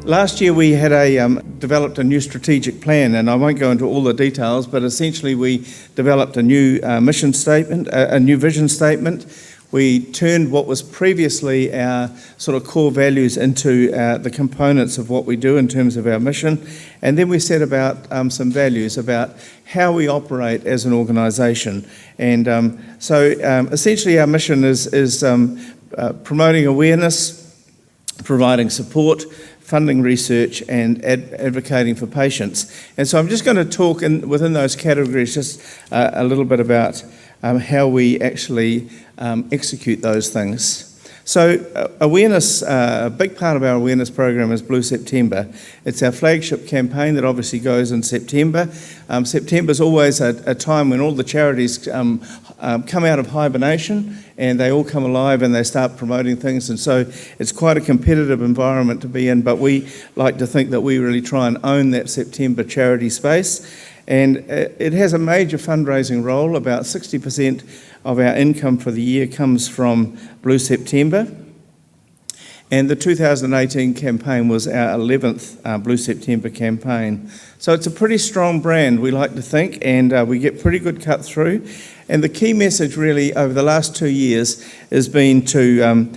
Last year we had developed a new strategic plan, and I won't go into all the details, but essentially we developed a new mission statement, a new vision statement. We turned what was previously our sort of core values into the components of what we do in terms of our mission, and then we set about some values about how we operate as an organisation. And essentially our mission is promoting awareness, providing support, funding research, and advocating for patients. And so I'm just going to talk within those categories just a little bit about how we actually execute those things. So awareness, a big part of our awareness program is Blue September. It's our flagship campaign that obviously goes in September. September is always a time when all the charities come out of hibernation and they all come alive and they start promoting things, and so it's quite a competitive environment to be in, but we like to think that we really try and own that September charity space. And it has a major fundraising role. About 60% of our income for the year comes from Blue September. And the 2018 campaign was our 11th Blue September campaign. So it's a pretty strong brand, we like to think, and we get pretty good cut through. And the key message really over the last 2 years has been to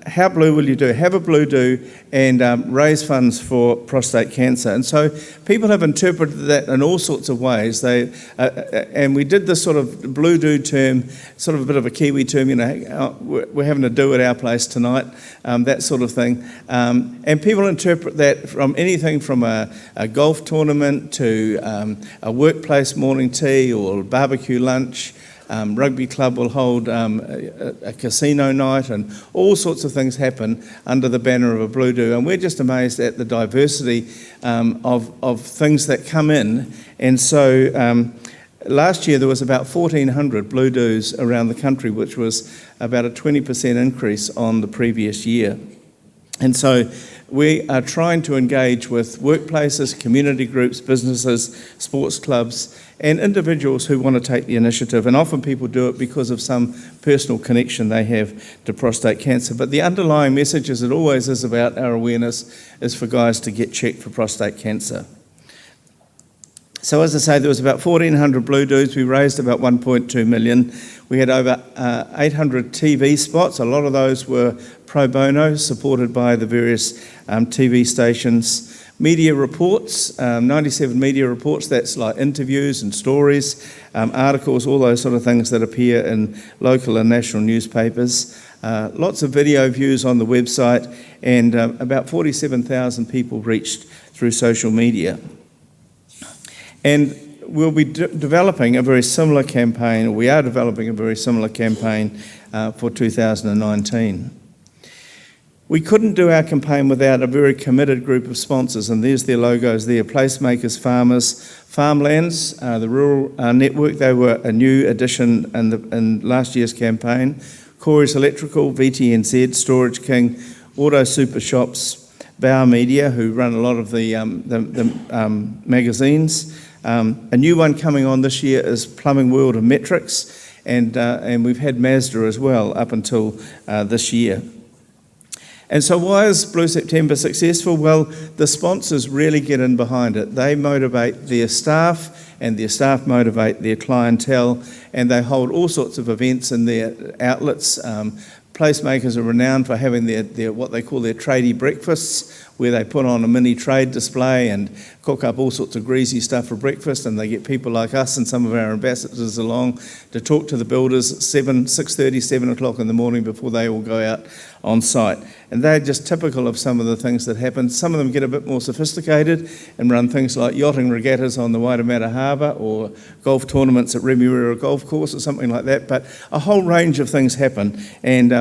how blue will you do? Have a blue do and raise funds for prostate cancer. And so people have interpreted that in all sorts of ways. And we did this sort of blue do term, sort of a bit of a Kiwi term, we're having a do at our place tonight, that sort of thing. And people interpret that from anything from a golf tournament to a workplace morning tea or barbecue lunch. Rugby club will hold a casino night, and all sorts of things happen under the banner of a blue do. And we're just amazed at the diversity of things that come in. And so last year there was about 1,400 blue do's around the country, which was about a 20% increase on the previous year. And so we are trying to engage with workplaces, community groups, businesses, sports clubs, and individuals who want to take the initiative. And often people do it because of some personal connection they have to prostate cancer. But the underlying message, as it always is about our awareness, is for guys to get checked for prostate cancer. So as I say, there was about 1,400 blue do's. We raised about 1.2 million. We had over 800 TV spots. A lot of those were pro bono, supported by the various TV stations. Media reports, 97 media reports, that's like interviews and stories, articles, all those sort of things that appear in local and national newspapers. Lots of video views on the website, and about 47,000 people reached through social media. And we'll be developing a very similar campaign, or we are developing a very similar campaign for 2019. We couldn't do our campaign without a very committed group of sponsors, and there's their logos there: Placemakers, Farmers, Farmlands, the Rural Network. They were a new addition in last year's campaign. Corey's Electrical, VTNZ, Storage King, Auto Super Shops, Bauer Media, who run a lot of the magazines. A new one coming on this year is Plumbing World and Metrics, and we've had Mazda as well up until this year. And so why is Blue September successful? Well, the sponsors really get in behind it. They motivate their staff, and their staff motivate their clientele, and they hold all sorts of events in their outlets. Placemakers are renowned for having their what they call their tradie breakfasts, where they put on a mini trade display and cook up all sorts of greasy stuff for breakfast, and they get people like us and some of our ambassadors along to talk to the builders at 6:30, 7 o'clock in the morning before they all go out on site. And they're just typical of some of the things that happen. Some of them get a bit more sophisticated and run things like yachting regattas on the Waitemata Harbour, or golf tournaments at Remuera Golf Course or something like that. But a whole range of things happen, and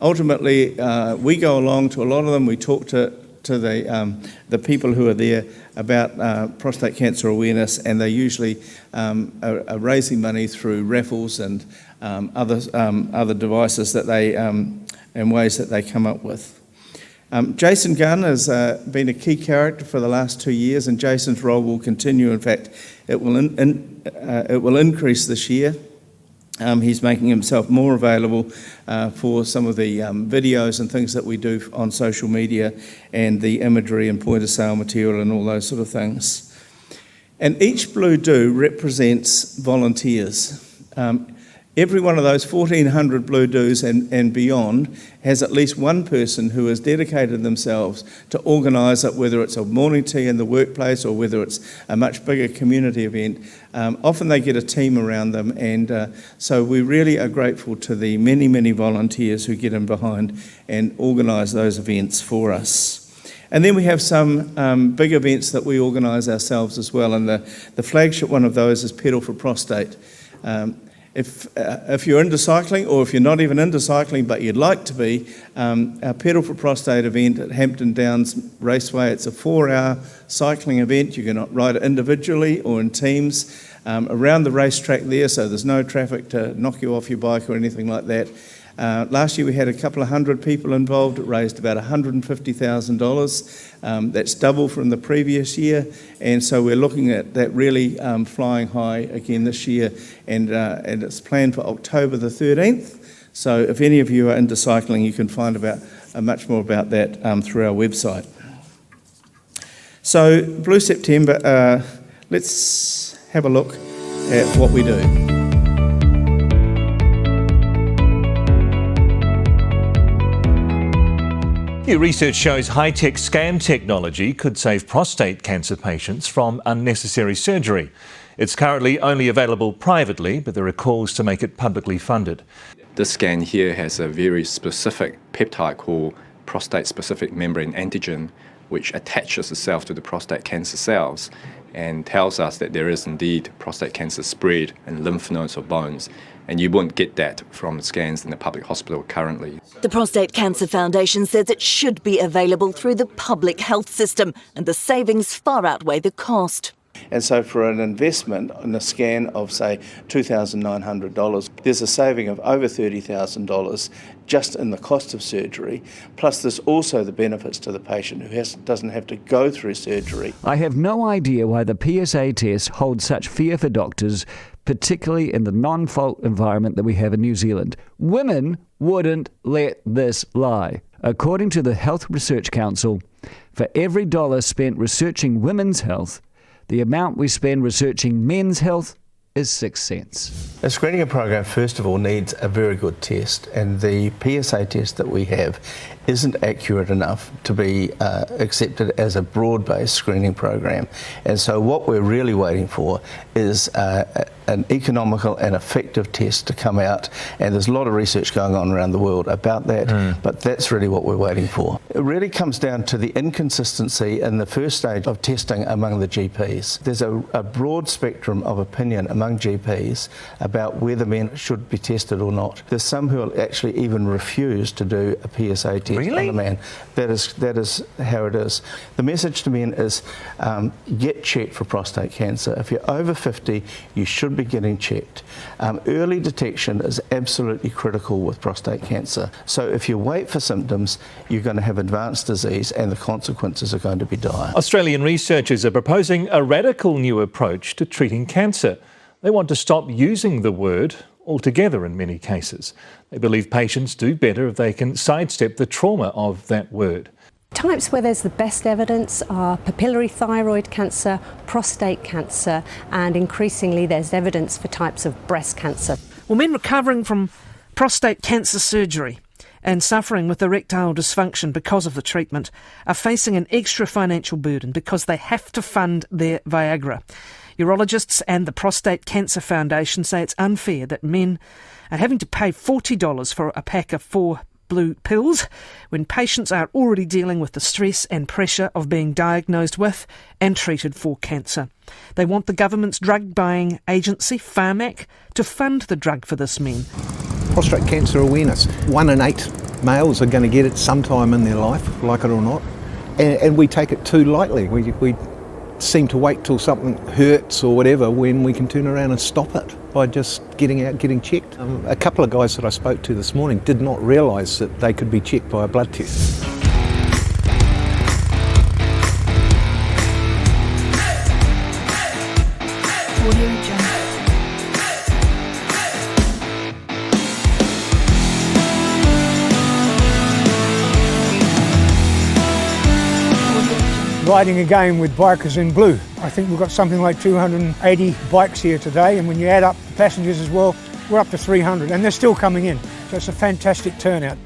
ultimately we go along to a lot of them. We talk to the people who are there about prostate cancer awareness, and they usually are raising money through raffles and other devices that they and ways that they come up with. Jason Gunn has been a key character for the last 2 years, and Jason's role will continue. In fact, it will increase this year. He's making himself more available for some of the videos and things that we do on social media and the imagery and point of sale material and all those sort of things. And each blue do represents volunteers. Every one of those 1,400 blue do's and beyond has at least one person who has dedicated themselves to organise it, whether it's a morning tea in the workplace or whether it's a much bigger community event. Often they get a team around them, and so we really are grateful to the many, many volunteers who get in behind and organise those events for us. And then we have some big events that we organise ourselves as well, and the flagship one of those is Pedal for Prostate. If you're into cycling, or if you're not even into cycling but you'd like to be, our Pedal for Prostate event at Hampton Downs Raceway, it's a 4-hour cycling event. You can ride it individually or in teams around the racetrack there, so there's no traffic to knock you off your bike or anything like that. Last year we had a couple of hundred people involved. It raised about $150,000. That's double from the previous year, and so we're looking at that really flying high again this year, and it's planned for October the 13th. So if any of you are into cycling, you can find out much more about that through our website. So Blue September, let's have a look at what we do. New research shows high-tech scan technology could save prostate cancer patients from unnecessary surgery. It's currently only available privately, but there are calls to make it publicly funded. This scan here has a very specific peptide called prostate-specific membrane antigen, which attaches itself to the prostate cancer cells and tells us that there is indeed prostate cancer spread in lymph nodes or bones. And you won't get that from scans in the public hospital currently. The Prostate Cancer Foundation says it should be available through the public health system, and the savings far outweigh the cost. And so for an investment in a scan of, say, $2,900, there's a saving of over $30,000 just in the cost of surgery, plus there's also the benefits to the patient who doesn't have to go through surgery. I have no idea why the PSA test holds such fear for doctors, particularly in the non-fault environment that we have in New Zealand. Women wouldn't let this lie. According to the Health Research Council, for every dollar spent researching women's health, the amount we spend researching men's health is 6 cents. A screening program, first of all, needs a very good test, and the PSA test that we have isn't accurate enough to be accepted as a broad-based screening program. And so what we're really waiting for is an economical and effective test to come out, and there's a lot of research going on around the world about that, but that's really what we're waiting for. It really comes down to the inconsistency in the first stage of testing among the GPs. There's a broad spectrum of opinion among GPs about whether men should be tested or not. There's some who will actually even refuse to do a PSA test on a man. That is how it is. The message to men is get checked for prostate cancer. If you're over 50, you should be getting checked. Early detection is absolutely critical with prostate cancer. So if you wait for symptoms, you're going to have advanced disease and the consequences are going to be dire. Australian researchers are proposing a radical new approach to treating cancer. They want to stop using the word altogether in many cases. They believe patients do better if they can sidestep the trauma of that word. Types where there's the best evidence are papillary thyroid cancer, prostate cancer, and increasingly there's evidence for types of breast cancer. Well, men recovering from prostate cancer surgery and suffering with erectile dysfunction because of the treatment are facing an extra financial burden because they have to fund their Viagra. Urologists and the Prostate Cancer Foundation say it's unfair that men are having to pay $40 for a pack of 4 blue pills when patients are already dealing with the stress and pressure of being diagnosed with and treated for cancer. They want the government's drug buying agency, Pharmac, to fund the drug for this men. Prostate cancer awareness. 1 in 8 males are going to get it sometime in their life, like it or not, and we take it too lightly. We seem to wait till something hurts or whatever when we can turn around and stop it by just getting out, getting checked. A couple of guys that I spoke to this morning did not realise that they could be checked by a blood test. riding again with Bikers in Blue. I think we've got something like 280 bikes here today, and when you add up the passengers as well, we're up to 300, and they're still coming in. So it's a fantastic turnout.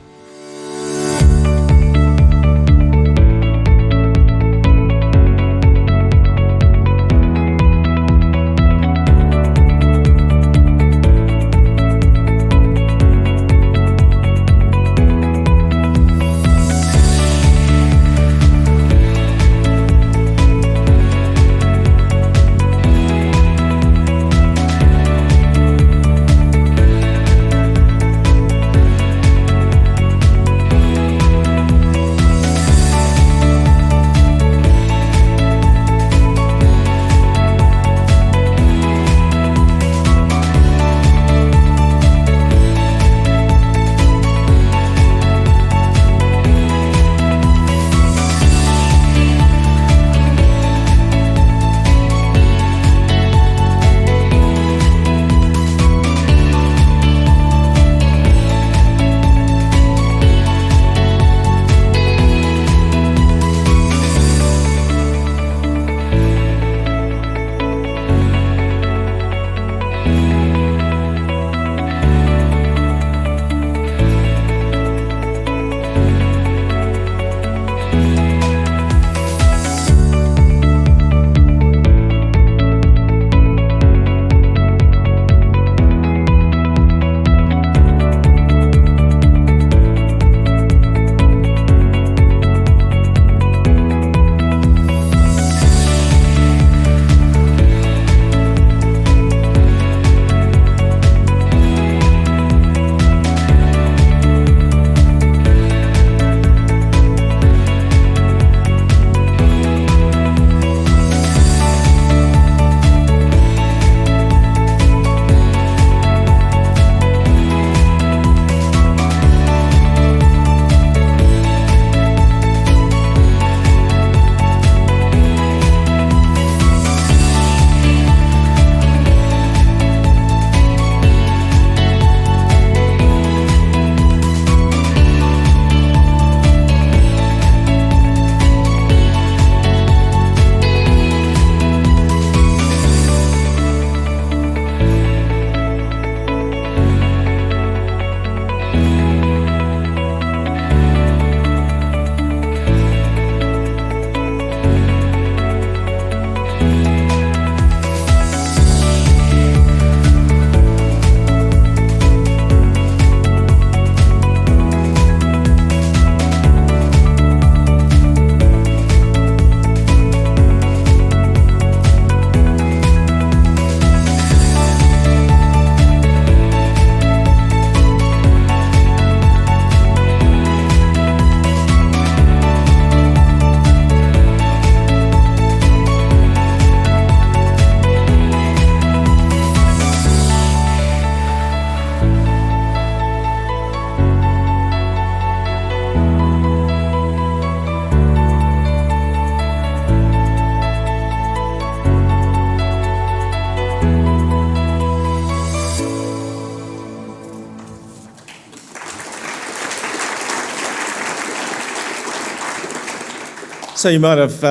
So you might have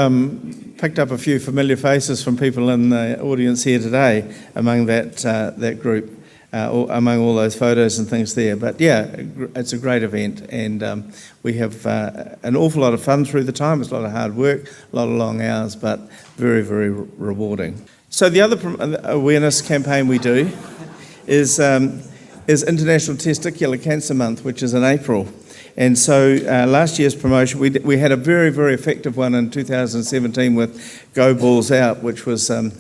picked up a few familiar faces from people in the audience here today among that group, or among all those photos and things there. But yeah, it's a great event, and we have an awful lot of fun through the time. It's a lot of hard work, a lot of long hours, but very, very rewarding. So the other awareness campaign we do is International Testicular Cancer Month, which is in April. And so last year's promotion, we had a very, very effective one in 2017 with Go Balls Out, which was, map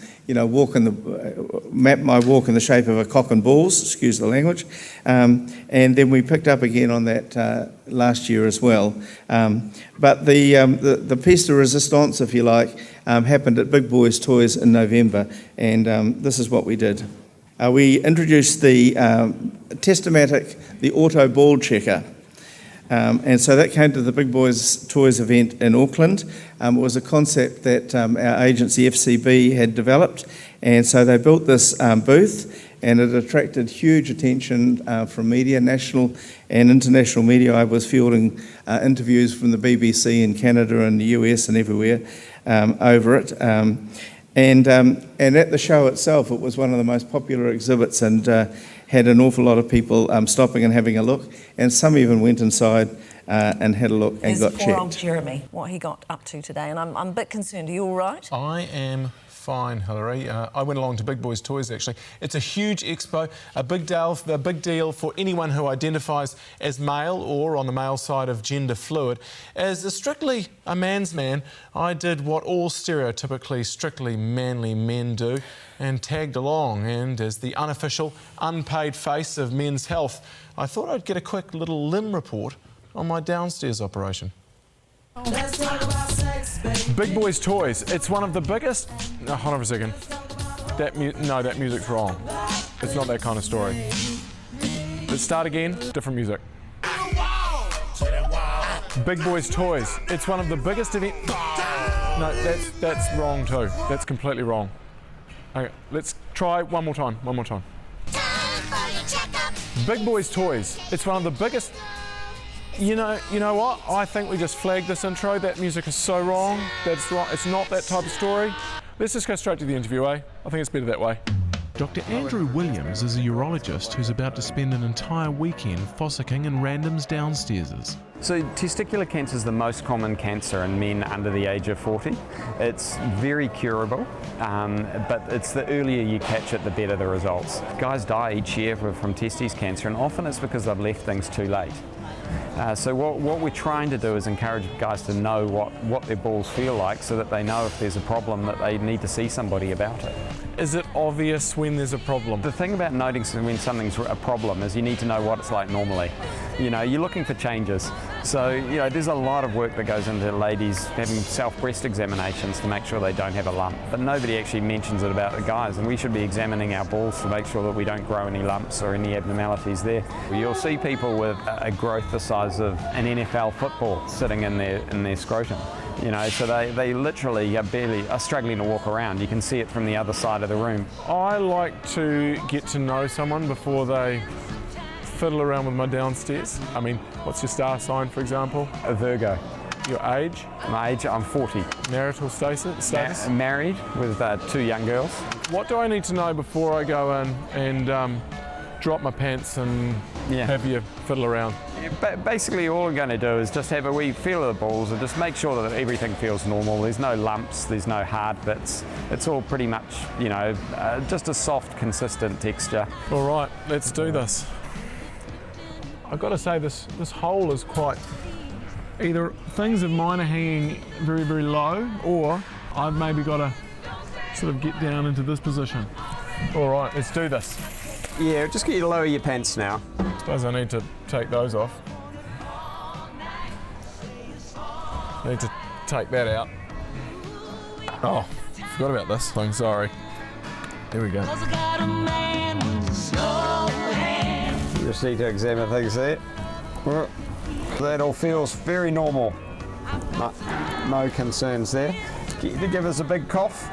my walk in the shape of a cock and balls, excuse the language. And then we picked up again on that last year as well. But the pièce de résistance, if you like, happened at Big Boys Toys in November, and this is what we did. We introduced the Testomatic, the auto ball checker. And so that came to the Big Boys Toys event in Auckland. It was a concept that our agency FCB had developed, and so they built this booth, and it attracted huge attention from media, national and international media. I was fielding interviews from the BBC in Canada and the US and everywhere over it. And at the show itself, it was one of the most popular exhibits and had an awful lot of people stopping and having a look, and some even went inside and had a look and got checked. Poor old Jeremy, what he got up to today, and I'm a bit concerned. Are you all right? I am fine, Hilary. I went along to Big Boys Toys, actually. It's a huge expo, a big deal for anyone who identifies as male or on the male side of gender fluid. As strictly a man's man, I did what all stereotypically strictly manly men do and tagged along. And as the unofficial, unpaid face of men's health, I thought I'd get a quick little limb report on my downstairs operation. Let's talk about sex, baby. Big Boys Toys. It's one of the biggest... No, hold on for a second. That music's wrong. It's not that kind of story. Let's start again. Different music. Big Boys Toys. It's one of the biggest events... No, that's wrong too. That's completely wrong. Okay, let's try one more time. One more time. Big Boys Toys. It's one of the biggest... You know what? I think we just flagged this intro. That music is so wrong. That's wrong. It's not that type of story. Let's just go straight to the interview, eh? I think it's better that way. Dr. Andrew Williams is a urologist who's about to spend an entire weekend fossicking in Random's downstairs. So testicular cancer is the most common cancer in men under the age of 40. It's very curable, but it's the earlier you catch it, the better the results. Guys die each year from testes cancer, and often it's because they've left things too late. So what we're trying to do is encourage guys to know what their balls feel like, so that they know if there's a problem that they need to see somebody about it. Is it obvious when there's a problem? The thing about noting when something's a problem is you need to know what it's like normally. You know, you're looking for changes. So, you know, there's a lot of work that goes into ladies having self-breast examinations to make sure they don't have a lump. But nobody actually mentions it about the guys, and we should be examining our balls to make sure that we don't grow any lumps or any abnormalities there. You'll see people with a growth the size of an NFL football sitting in their scrotum. You know, so they literally are struggling to walk around. You can see it from the other side of the room. I like to get to know someone before they fiddle around with my downstairs. I mean, what's your star sign, for example? A Virgo. Your age? My age, I'm 40. Marital status? Married with 2 young girls. What do I need to know before I go in and drop my pants and have you fiddle around? Basically, all we're going to do is just have a wee feel of the balls and just make sure that everything feels normal. There's no lumps, there's no hard bits. It's all pretty much, you know, just a soft, consistent texture. All right, let's do this. I've got to say this hole is quite... Either things of mine are hanging very, very low, or I've maybe got to sort of get down into this position. All right, let's do this. Yeah, just get you to lower your pants now. I suppose I need to take those off. I need to take that out. Oh, forgot about this thing, sorry. There we go. You just need to examine things there. That all feels very normal. No concerns there. Can you give us a big cough?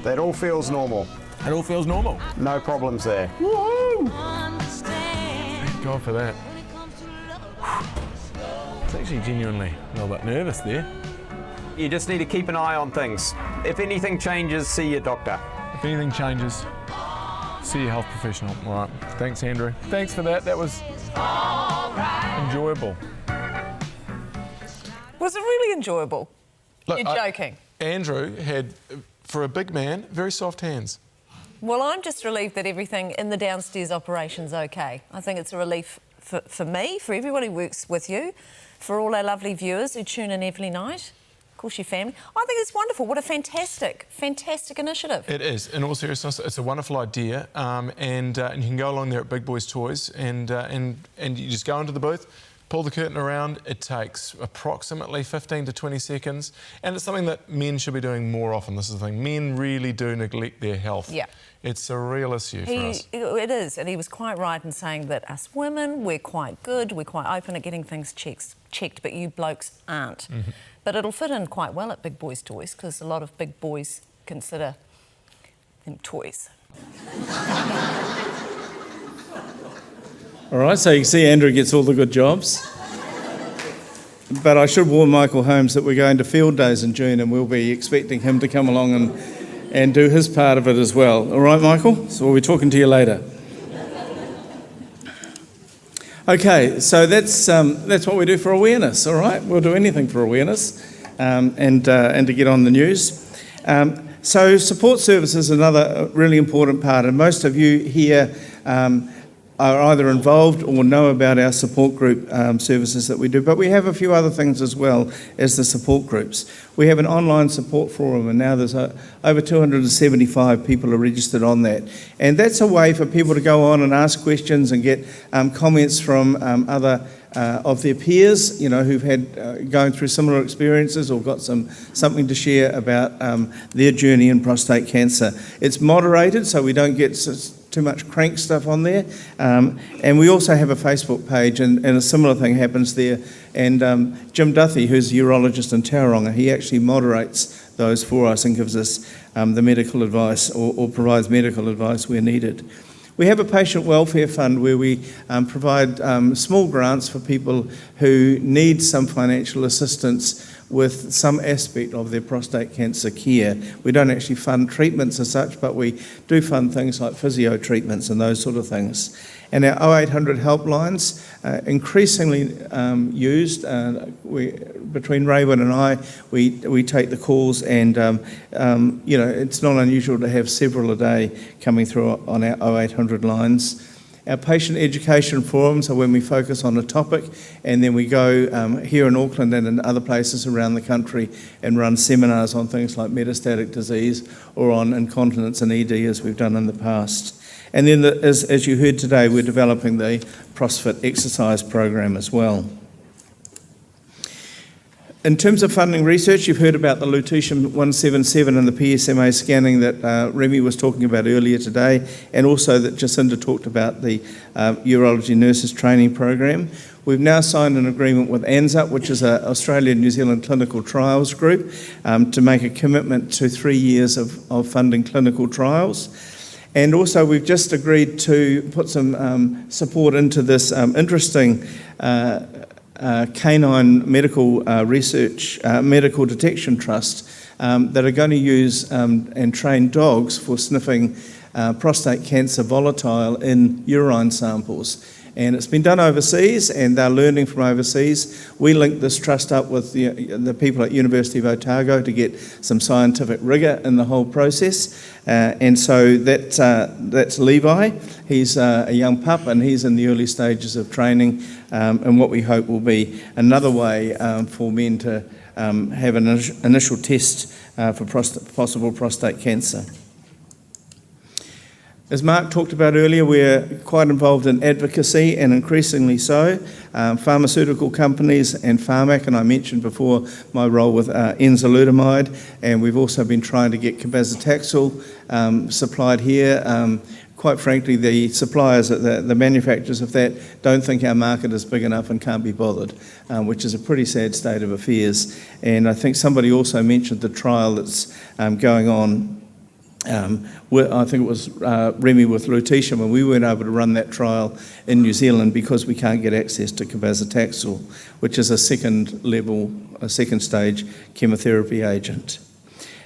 That all feels normal. It all feels normal. No problems there. Woohoo! Thank God for that. It's actually genuinely a little bit nervous there. You just need to keep an eye on things. If anything changes, see your doctor. If anything changes, see your health professional. All right. Thanks, Andrew. Thanks for that. That was enjoyable. Was it really enjoyable? Look, You're joking. Andrew had, for a big man, very soft hands. Well, I'm just relieved that everything in the downstairs operation's okay. I think it's a relief for me, for everyone who works with you, for all our lovely viewers who tune in every night, of course your family. I think it's wonderful. What a fantastic initiative. It is. In all seriousness, it's a wonderful idea, and you can go along there at Big Boys Toys, and you just go into the booth, pull the curtain around. It takes approximately 15 to 20 seconds, and it's something that men should be doing more often. This is the thing. Men really do neglect their health. Yeah. It's a real issue for us. It is, and he was quite right in saying that us women, we're quite good, we're quite open at getting things checked, but you blokes aren't. But it'll fit in quite well at Big Boys Toys, because a lot of big boys consider and toys. All right, so you can see Andrew gets all the good jobs. But I should warn Michael Holmes that we're going to field days in June and we'll be expecting him to come along and do his part of it as well. All right, Michael? So we'll be talking to you later. Okay, so that's what we do for awareness, all right? We'll do anything for awareness and to get on the news. So support service is another really important part, and most of you here are either involved or know about our support group services that we do, but we have a few other things as well as the support groups. We have an online support forum, and now there's over 275 people are registered on that. And that's a way for people to go on and ask questions and get comments from other of their peers, you know, who've had going through similar experiences or got something to share about their journey in prostate cancer. It's moderated, so we don't get too much crank stuff on there. And we also have a Facebook page, and a similar thing happens there. And Jim Duthie, who's a urologist in Tauranga, he actually moderates those for us and gives us the medical advice or provides medical advice where needed. We have a patient welfare fund where we provide small grants for people who need some financial assistance with some aspect of their prostate cancer care. We don't actually fund treatments as such, but we do fund things like physio treatments and those sort of things. And our 0800 helplines, increasingly used. Between Raywin and I, we take the calls, and you know, it's not unusual to have several a day coming through on our 0800 lines. Our patient education forums are when we focus on a topic, and then we go here in Auckland and in other places around the country and run seminars on things like metastatic disease or on incontinence and ED, as we've done in the past. And then, as you heard today, we're developing the CrossFit exercise program as well. In terms of funding research, you've heard about the lutetium 177 and the PSMA scanning that Remy was talking about earlier today, and also that Jacinda talked about the urology nurses training program. We've now signed an agreement with ANZUP, which is an Australian-New Zealand clinical trials group, to make a commitment to 3 years of funding clinical trials. And also we've just agreed to put some support into this interesting canine medical research, medical detection trust that are going to use and train dogs for sniffing prostate cancer volatile in urine samples. And it's been done overseas, and they're learning from overseas. We linked this trust up with the people at University of Otago to get some scientific rigour in the whole process. And so that's Levi. He's a young pup, and he's in the early stages of training, and what we hope will be another way for men to have an initial test for possible prostate cancer. As Mark talked about earlier, we're quite involved in advocacy, and increasingly so. Pharmaceutical companies and Pharmac, and I mentioned before my role with enzalutamide, and we've also been trying to get cabazitaxel supplied here. Quite frankly, the suppliers, the manufacturers of that, don't think our market is big enough and can't be bothered, which is a pretty sad state of affairs. And I think somebody also mentioned the trial that's going on. I think it was Remy with lutetium, and we weren't able to run that trial in New Zealand because we can't get access to cabazitaxel, which is a second stage chemotherapy agent.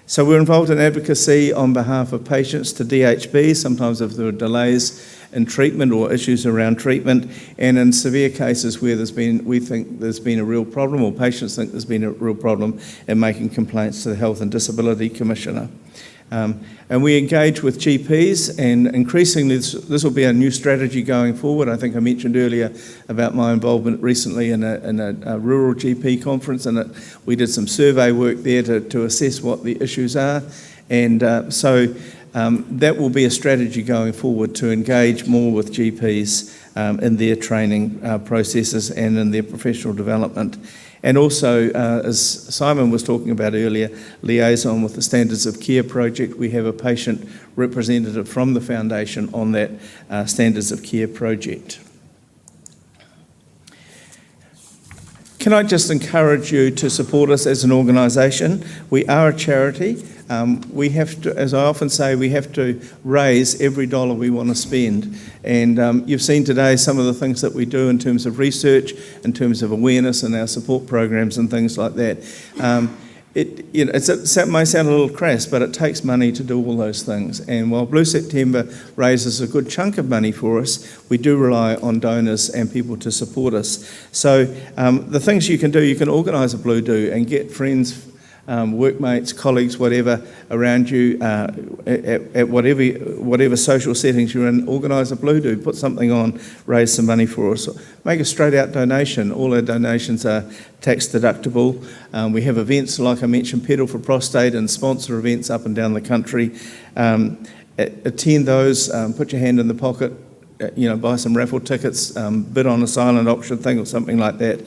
So we're involved in advocacy on behalf of patients to DHB, sometimes if there are delays in treatment or issues around treatment, and in severe cases where we think there's been a real problem, or patients think there's been a real problem, in making complaints to the Health and Disability Commissioner. And we engage with GPs, and increasingly this will be a new strategy going forward. I think I mentioned earlier about my involvement recently in a rural GP conference, and we did some survey work there to assess what the issues are. And so that will be a strategy going forward to engage more with GPs in their training processes and in their professional development. And also, as Simon was talking about earlier, liaison with the Standards of Care project. We have a patient representative from the foundation on that Standards of Care project. Can I just encourage you to support us as an organisation? We are a charity. We have to, as I often say, we have to raise every dollar we want to spend. And you've seen today some of the things that we do in terms of research, in terms of awareness and our support programs and things like that. It may sound a little crass, but it takes money to do all those things. And while Blue September raises a good chunk of money for us, we do rely on donors and people to support us. So the things you can do, you can organise a Blue Do and get friends, workmates, colleagues, whatever, around you at whatever social settings you're in. Organise a Blue Do, put something on, raise some money for us. Make a straight out donation. All our donations are tax deductible. We have events, like I mentioned, Pedal for Prostate, and sponsor events up and down the country. Attend those, put your hand in the pocket, buy some raffle tickets, bid on a silent auction thing or something like that.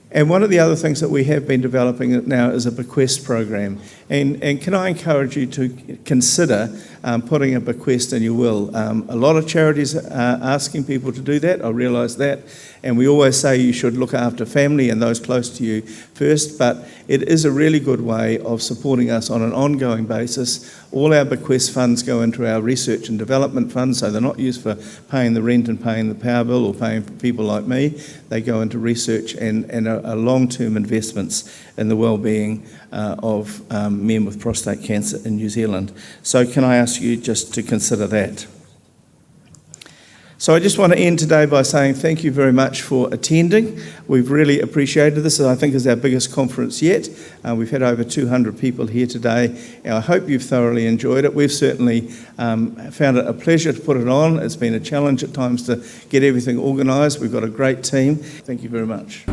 And one of the other things that we have been developing now is a bequest program. And can I encourage you to consider putting a bequest in your will? A lot of charities are asking people to do that, I realise that. And we always say you should look after family and those close to you first, but it is a really good way of supporting us on an ongoing basis. All our bequest funds go into our research and development funds, so they're not used for paying the rent and paying the power bill or paying for people like me. They go into research and long-term investments in the well-being of men with prostate cancer in New Zealand. So can I ask you just to consider that? So I just want to end today by saying thank you very much for attending. We've really appreciated this. I think is our biggest conference yet. We've had over 200 people here today. And I hope you've thoroughly enjoyed it. We've certainly found it a pleasure to put it on. It's been a challenge at times to get everything organised. We've got a great team. Thank you very much.